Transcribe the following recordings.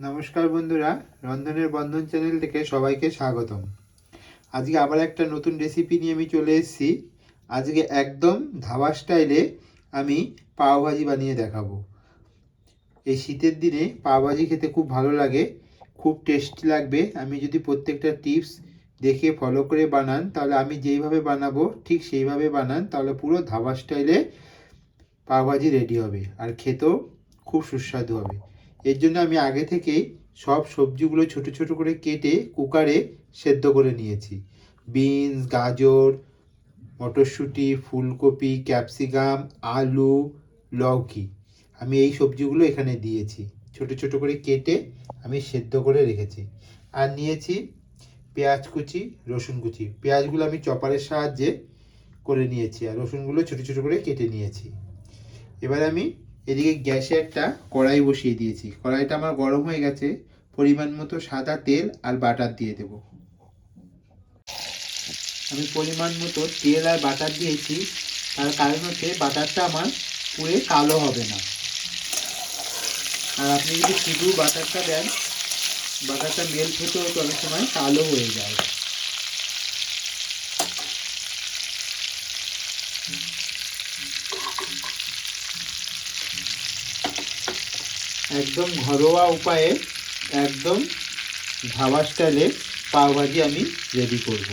নমস্কার বন্ধুরা, রন্ধনের বন্ধন চ্যানেল থেকে সবাইকে স্বাগতম। আজকে আবার একটা নতুন রেসিপি নিয়ে আমি চলে এসেছি। আজকে একদম ধাবা স্টাইলে আমি পাওভাজি বানিয়ে দেখাবো। এই শীতের দিনে পাওভাজি খেতে খুব ভালো লাগে, খুব টেস্টি লাগবে। আমি যদি প্রত্যেকটা টিপস দেখে ফলো করে বানান, তাহলে আমি যেইভাবে বানাবো ঠিক সেইভাবে বানান, তাহলে পুরো ধাবা স্টাইলে পাওভাজি রেডি হবে আর খেতেও খুব সুস্বাদু হবে। এর জন্য আমি আগে থেকেই সব সবজিগুলো ছোট ছোট করে কেটে কুকারে সেদ্ধ করে নিয়েছি। বিনস, গাজর, মটরশুঁটি, ফুলকপি, ক্যাপসিকাম, আলু, লৌকি, আমি এই সবজিগুলো এখানে দিয়েছি। ছোট ছোট করে কেটে আমি সেদ্ধ করে রেখেছি। আর নিয়েছি পেঁয়াজ কুচি, রসুন কুচি। পেঁয়াজগুলো আমি চপারের সাহায্যে করে নিয়েছি আর রসুনগুলো ছোট ছোট করে কেটে নিয়েছি। এবার আমি এদিকে গ্যাসে একটা কড়াই বসিয়ে দিয়েছি। কড়াইটা আমার গরম হয়ে গেছে। পরিমাণ মতো সাদা তেল আর বাটার দিয়ে দেব। আমি পরিমাণ মতো তেল আর বাটার দিয়েছি, তার কারণ হচ্ছে বাটারটা আমার পুড়ে কালো হবে না। আর আপনি যদি শুধু বাটারটা দেন, বাটারটা মেল্ট হতে হতে অনেক সময় কালো হয়ে যায়। একদম ঘরোয়া উপায়ে, একদম ধাবা স্টাইলে পাওভাজি আমি রেডি করব।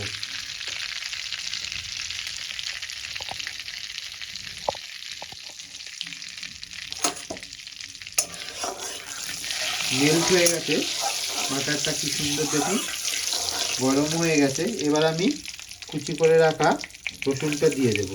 মেল্ট হয়ে গেছে, বাটারটা কি সুন্দর দেখুন, গরম হয়ে গেছে। এবার আমি কুচি করে রাখা রসুনটা দিয়ে দেব।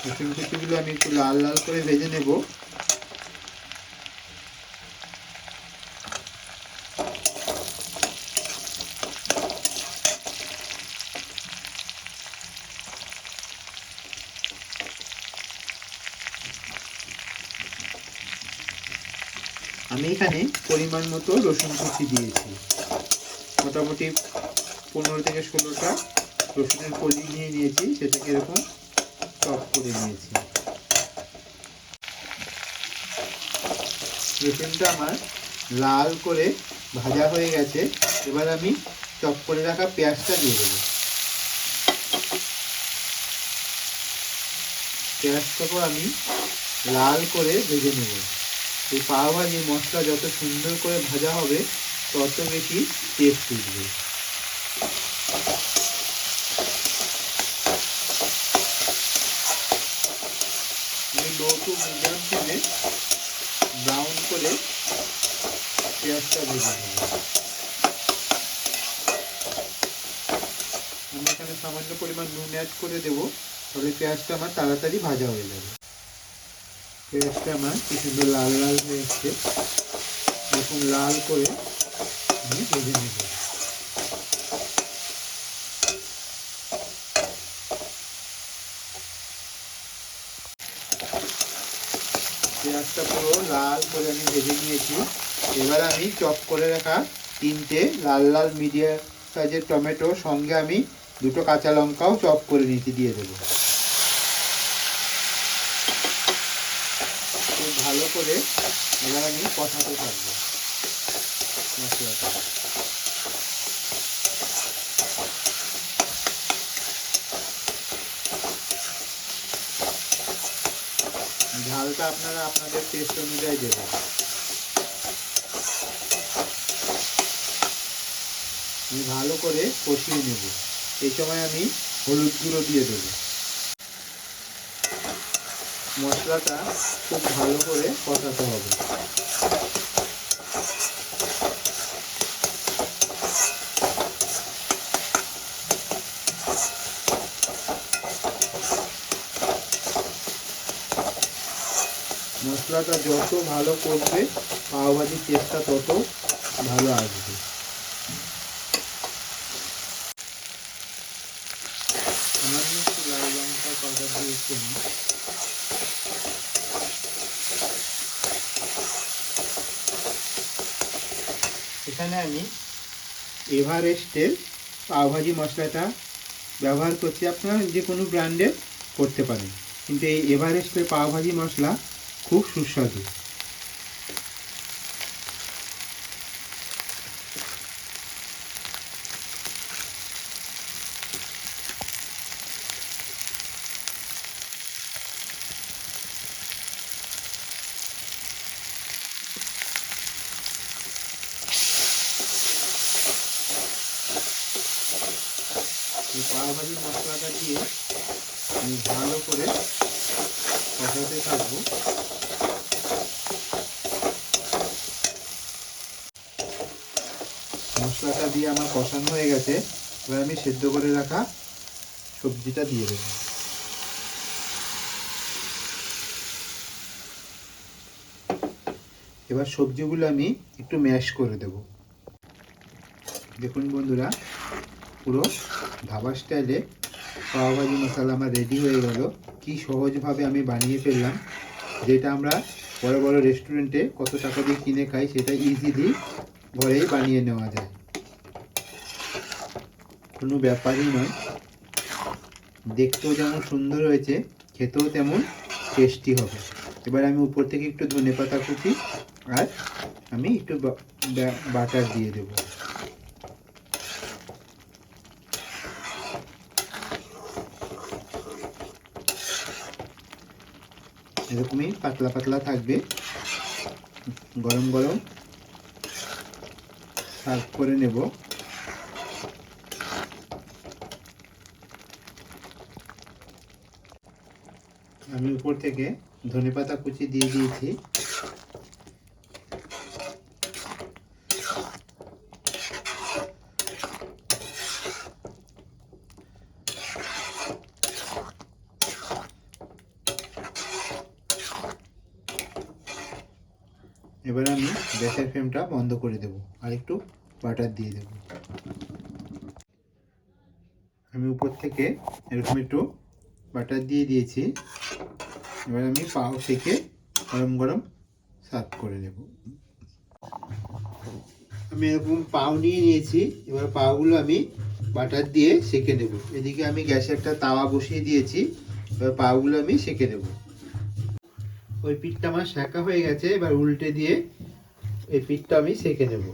রসুন কুচিগুলো আমি একটু লাল লাল করে ভেজে নেব। আমি এখানে পরিমাণ মতো রসুন কুচি দিয়েছি। মোটামুটি 15 থেকে 16টা রসুনের কলি নিয়ে নিয়েছি, সেটাকে এরকম চপ করে নিয়েছি। রসুনটা আমার লাল করে ভাজা হয়ে গেছে। এবার আমি চপ করে রাখা পেঁয়াজটা দিয়ে দেবো। পেঁয়াজটাকেও আমি লাল করে ভেজে নেব। এই পাওভাজি মশলা যত সুন্দর করে ভাজা হবে, তত বেশি টেস্ট উঠবে। আমি লো টু মিডিয়াম ফ্লেমে ব্রাউন করে পেঁয়াজটা ভেজে নেব। আমি এখানে সামান্য পরিমাণ নুন অ্যাড করে দেবো, তাহলে পেঁয়াজটা আমার তাড়াতাড়ি ভাজা হয়ে যাবে। পেঁয়াজটা আমার কি সুন্দর লাল লাল হয়ে এসছে। এরকম লাল করে আমি ভেজে নেব। পেঁয়াজটা পুরো লাল করে আমি ভেজে নিয়েছি। এবার আমি চপ করে রাখা 3টে লাল লাল মিডিয়াম সাইজের টমেটো, সঙ্গে আমি 2টো কাঁচা লঙ্কাও চপ করে নিয়েছি, দিয়ে দেবো। খুব ভালো করে এবার আমি কষাতে থাকবো মশলাটা। ঝালটা আপনারা আপনাদের টেস্ট অনুযায়ী দেবেন। আমি ভালো করে কষিয়ে নেব। এই সময় আমি হলুদ গুঁড়ো দিয়ে দেবো। মশলাটা খুব ভালো করে কষাতে হবে। মশলাটা যত ভালো করবে, পাওভাজির টেস্টটা তত ভালো আসবে। সামান্য একটু লাল লঙ্কা পাউডার দিয়েছি আমি। এখানে আমি এভারেস্টের পাওভাজি মশলাটা ব্যবহার করছি। আপনারা যে কোনো ব্র্যান্ডের করতে পারেন, কিন্তু এই এভারেস্টের পাওভাজি মশলা খুব সুস্বাদু। এই পাওভাজি মশলাটা দিয়ে আমি ভালো করে কষাতে থাকবো। মশলাটা দিয়ে আমার কষানো হয়ে গেছে। এবার আমি সেদ্ধ করে রাখা সবজিটা দিয়ে দেবো। এবার সবজিগুলো আমি একটু ম্যাশ করে দেব। দেখুন বন্ধুরা, পুরো ধাবা স্টাইলে পাওভাজি মশলা আমার রেডি হয়ে গেল। কি সহজভাবে আমি বানিয়ে ফেললাম। যেটা আমরা বড় বড় রেস্টুরেন্টে কত টাকা দিয়ে কিনে খাই, সেটা ইজিলি ঘরেই বানিয়ে নেওয়া যায়, কোনো ব্যাপারই নয়। দেখতেও যেমন সুন্দর হয়েছে, খেতেও তেমন টেস্টি হবে। এবার আমি উপর থেকে একটু ধনেপাতা কুচি আর আমি একটু বাটার দিয়ে দেবো। এরকমই পাতলা পাতলা থাকবে। গরম গরম সার্ভ করে নেব। আমি উপর থেকে ধনেপাতা কুচি দিয়ে দিয়েছি। এবার আমি গ্যাসের ফ্লেমটা বন্ধ করে দেব আর একটু বাটার দিয়ে দেব। আমি উপর থেকে এরকম একটু বাটার দিয়ে দিয়েছি। এবার আমি পাও থেকে গরম গরম সার্ভ করে নেব। আমি এরকম পাও নিয়ে নিয়েছি। এবার পাওগুলো আমি বাটার দিয়ে সেঁকে নেব। এদিকে আমি গ্যাসে একটা তাওয়া বসিয়ে দিয়েছি। এবার পাওগুলো আমি সেঁকে নেব। ওই পিঠটা আমার সেঁকা হয়ে গেছে। এবার উল্টে দিয়ে এই পিঠটা আমি সেঁকে নেব।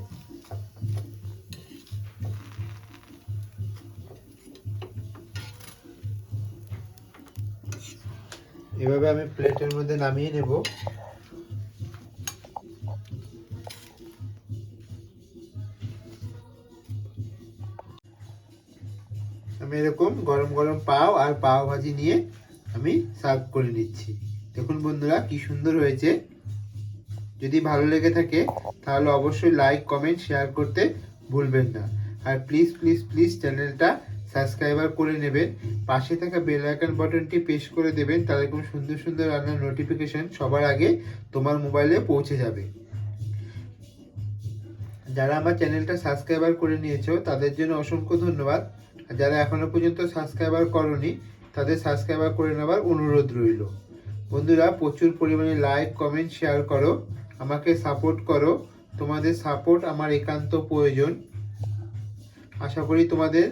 এভাবে আমি প্লেটের মধ্যে নামিয়ে নেব। আমি এরকম গরম গরম পাও আর পাও ভাজি নিয়ে আমি সার্ভ করে নিচ্ছি। দেখুন বন্ধুরা, কি সুন্দর হয়েছে। যদি ভালো লেগে থাকে তাহলে অবশ্যই লাইক কমেন্ট শেয়ার করতে ভুলবেন না। আর প্লিজ প্লিজ প্লিজ চ্যানেলটা সাবস্ক্রাইবার করে নেবেন। পাশে থাকা বেল আইকন বাটনটি প্রেস করে দেবেন, তাহলে কোনো সুন্দর সুন্দর রান্নার নোটিফিকেশন সবার আগে তোমার মোবাইলে পৌঁছে যাবে। যারা আমার চ্যানেলটা সাবস্ক্রাইবার করে নিয়েছো তাদের জন্য অসংখ্য ধন্যবাদ। আর যারা এখনো পর্যন্ত সাবস্ক্রাইবার করোনি তাদের সাবস্ক্রাইবার করে নেওয়ার অনুরোধ রইল। বন্ধুরা, প্রচুর পরিমাণে লাইক কমেন্ট শেয়ার করো, আমাকে সাপোর্ট করো। তোমাদের সাপোর্ট আমার একান্ত প্রয়োজন। আশা করি তোমাদের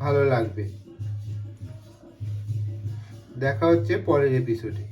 ভালো লাগবে। দেখা হচ্ছে পরের এপিসোডে।